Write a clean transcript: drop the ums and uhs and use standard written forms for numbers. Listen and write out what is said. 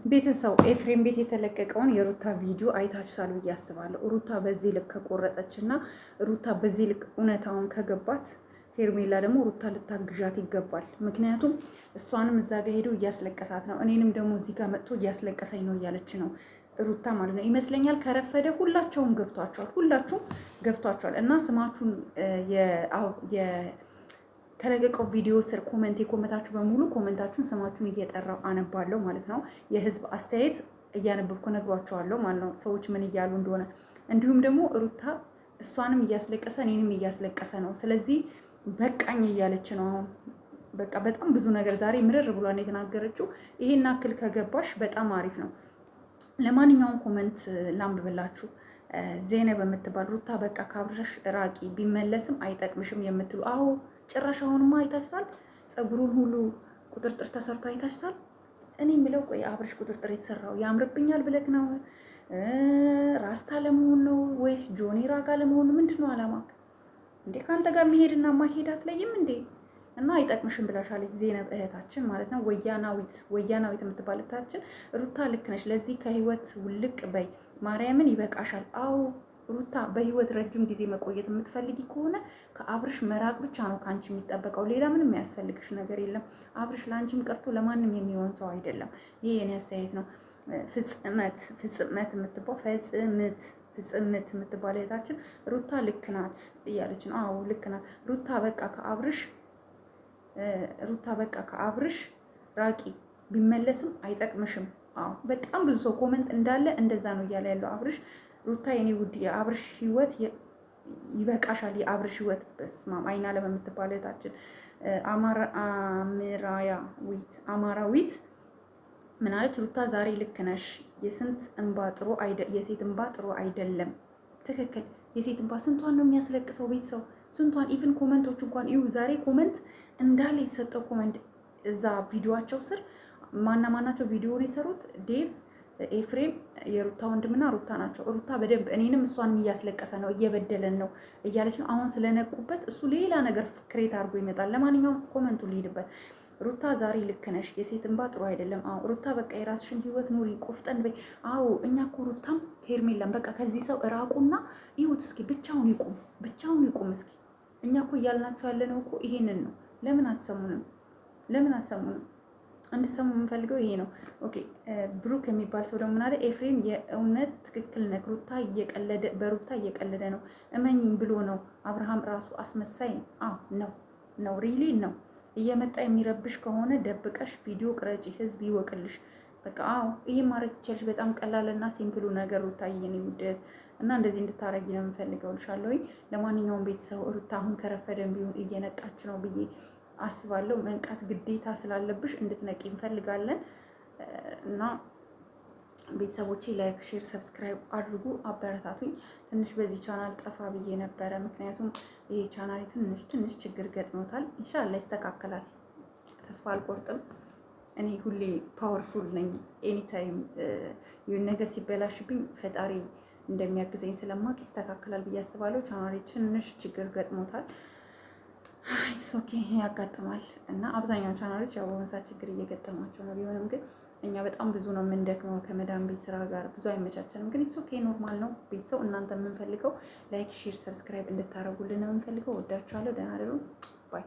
ቤተሰው ኤፍሬም ቤት የተለቀቀውን የሩታ ቪዲዮ አይታችኋል ብዬ አስባለሁ። ሩታ በዚህ ልክ ከቆረጠች እና ሩታ በዚህ ልክ እውነታውን ከገባት ሄርሜላ ደግሞ ሩታ ልታግዣት ይገባል። ምክንያቱም እሷንም እዛ ጋር ሄዶ እያስለቀሳት ነው፣ እኔንም ደግሞ እዚህ ጋር መጥቶ እያስለቀሰኝ ነው እያለች ነው ሩታ ማለት ነው ይመስለኛል። ከረፈደ ሁላቸውም ገብቷቸዋል፣ ሁላችሁም ገብቷቸዋል። እና ስማችሁን ተለቀቀው ቪዲዮ ስር ኮመንት የኮመታችሁ በሙሉ ኮመንታችሁን ስማችሁን እየጠራው አነባለሁ ማለት ነው። የህዝብ አስተያየት እያነበብኩ ነግሯቸዋለሁ ማለት ነው፣ ሰዎች ምን እያሉ እንደሆነ። እንዲሁም ደግሞ ሩታ እሷንም እያስለቀሰ እኔንም እያስለቀሰ ነው፣ ስለዚህ በቃኝ እያለች ነው። አሁን በቃ በጣም ብዙ ነገር ዛሬ ምርር ብሏን የተናገረችው። ይሄን አክል ከገባሽ በጣም አሪፍ ነው። ለማንኛውም ኮመንት ላንብብላችሁ። ዜና በምትባል ሩታ በቃ ካብረሽ ራቂ ቢመለስም አይጠቅምሽም የምትሉ አዎ፣ ጭራሽ አሁንማ አይታችኋል። ፀጉሩን ሁሉ ቁጥርጥር ተሰርቶ አይታችኋል። እኔ የምለው ቆይ አብረሽ ቁጥርጥር የተሰራው ያምርብኛል ብለክ ነው? ራስታ ለመሆን ነው ወይስ ጆኒ ራጋ ለመሆን? ምንድን ነው አላማ እንዴ? ከአንተ ጋር የሚሄድና ማሄድ አትለይም እንዴ? እና አይጠቅምሽም ብላሻለች ዜነብ እህታችን ማለት ነው። ወያናዊት የምትባል እህታችን ሩታ ልክ ነሽ፣ ለዚህ ከህይወት ውልቅ በይ፣ ማርያምን ይበቃሻል። አዎ ሩታ በህይወት ረጅም ጊዜ መቆየት የምትፈልጊ ከሆነ ከአብርሽ መራቅ ብቻ ነው ከአንቺ የሚጠበቀው። ሌላ ምንም የሚያስፈልግሽ ነገር የለም። አብርሽ ለአንቺም ቀርቶ ለማንም የሚሆን ሰው አይደለም። ይሄ የኔ አስተያየት ነው። ፍጽመት የምትባል እህታችን ሩታ ልክ ናት እያለች ነው። አዎ ልክ ናት ሩታ በቃ ከአብርሽ ራቂ ቢመለስም አይጠቅምሽም። አዎ በጣም ብዙ ሰው ኮመንት እንዳለ እንደዛ ነው እያለ ያለው አብርሽ። ሩታ የኔ ውድ የአብርሽ ህይወት ይበቃሻል። የአብርሽ ህይወት በስማም አይና ለምትባል እህታችን አማራዊት ምን አለች? ሩታ ዛሬ ልክ ነሽ። የሴት እንባ ጥሩ አይደለም። ትክክል። የሴት እንባ ስንቷን ነው የሚያስለቅሰው? ቤተሰው ስንቷን ኢቭን ኮመንቶች እንኳን ይሁ ዛሬ ኮመንት እንዳለ የተሰጠው ኮመንት እዛ ቪዲዮቸው ስር ማናቸው ቪዲዮውን የሰሩት ዴቭ፣ ኤፍሬም የሩታ ወንድምና ሩታ ናቸው። ሩታ በደንብ እኔንም እሷንም እያስለቀሰ ነው፣ እየበደለን ነው እያለች ነው። አሁን ስለነቁበት እሱ ሌላ ነገር ክሬት አድርጎ ይመጣል። ለማንኛውም ኮመንቱ ሊሄድበት። ሩታ ዛሬ ልክ ነሽ፣ የሴት እንባ ጥሩ አይደለም። አዎ ሩታ በቃ የራስሽን ህይወት ኑሪ፣ ቆፍጠን በይ። አዎ እኛ እኮ ሩታም ሄርሜላም በቃ ከዚህ ሰው እራቁና ይሁት እስኪ ብቻውን ይቁም እስኪ። እኛ እኮ እያልናቸው ያለነው እኮ ይሄንን ነው። ለምን አትሰሙንም? እንድትሰሙ የምንፈልገው ይሄ ነው። ኦኬ ብሩክ የሚባል ሰው ደግሞ ምናለ ኤፍሬም የእውነት ትክክል ነህ፣ በሩታ እየቀለደ ነው እመኝም ብሎ ነው። አብርሃም ራሱ አስመሳይ ነው ሪሊ ነው። እየመጣ የሚረብሽ ከሆነ ደብቀሽ ቪዲዮ ቅረጪ፣ ህዝብ ይወቅልሽ። በቃ አዎ ይሄ ማድረግ ትችላለሽ። በጣም ቀላልና ሲምፕሉ ነገር ሩታ የኔ ውደት እና እንደዚህ እንድታረጊ ነው የምፈልገው ልሻለሁ። ለማንኛውም ቤተሰብ ሩታ አሁን ከረፈደን ቢሆን እየነቃች ነው ብዬ አስባለሁ። መንቃት ግዴታ ስላለብሽ እንድትነቂ እንፈልጋለን። እና ቤተሰቦቼ ላይክ፣ ሼር፣ ሰብስክራይብ አድርጉ፣ አበረታቱኝ። ትንሽ በዚህ ቻናል ጠፋ ብዬ ነበረ፣ ምክንያቱም ይሄ ቻናል ትንሽ ችግር ገጥሞታል። ኢንሻአላህ ይስተካከላል፣ ተስፋ አልቆርጥም። እኔ ሁሌ ፓወርፉል ነኝ። ኤኒታይም ይሁን ነገር ሲበላሽብኝ ፈጣሪ እንደሚያግዘኝ ስለማቅ ይስተካከላል ብዬ አስባለሁ። ቻናሌ ትንሽ ችግር ገጥሞታል። ኢትስ ኦኬ ያጋጥማል። እና አብዛኛው ቻናሎች ያው በመሳት ችግር እየገጠማቸው ነው። ቢሆንም ግን እኛ በጣም ብዙ ነው የምንደክመው ከመዳም ቤት ስራ ጋር ብዙ አይመቻቸንም። ግን ኢትስ ኦኬ ኖርማል ነው። ቤተሰው እናንተ የምንፈልገው ላይክ፣ ሼር፣ ሰብስክራይብ እንድታረጉልን ነው የምንፈልገው። ወዳችኋለሁ። ደህና ደሩ ባይ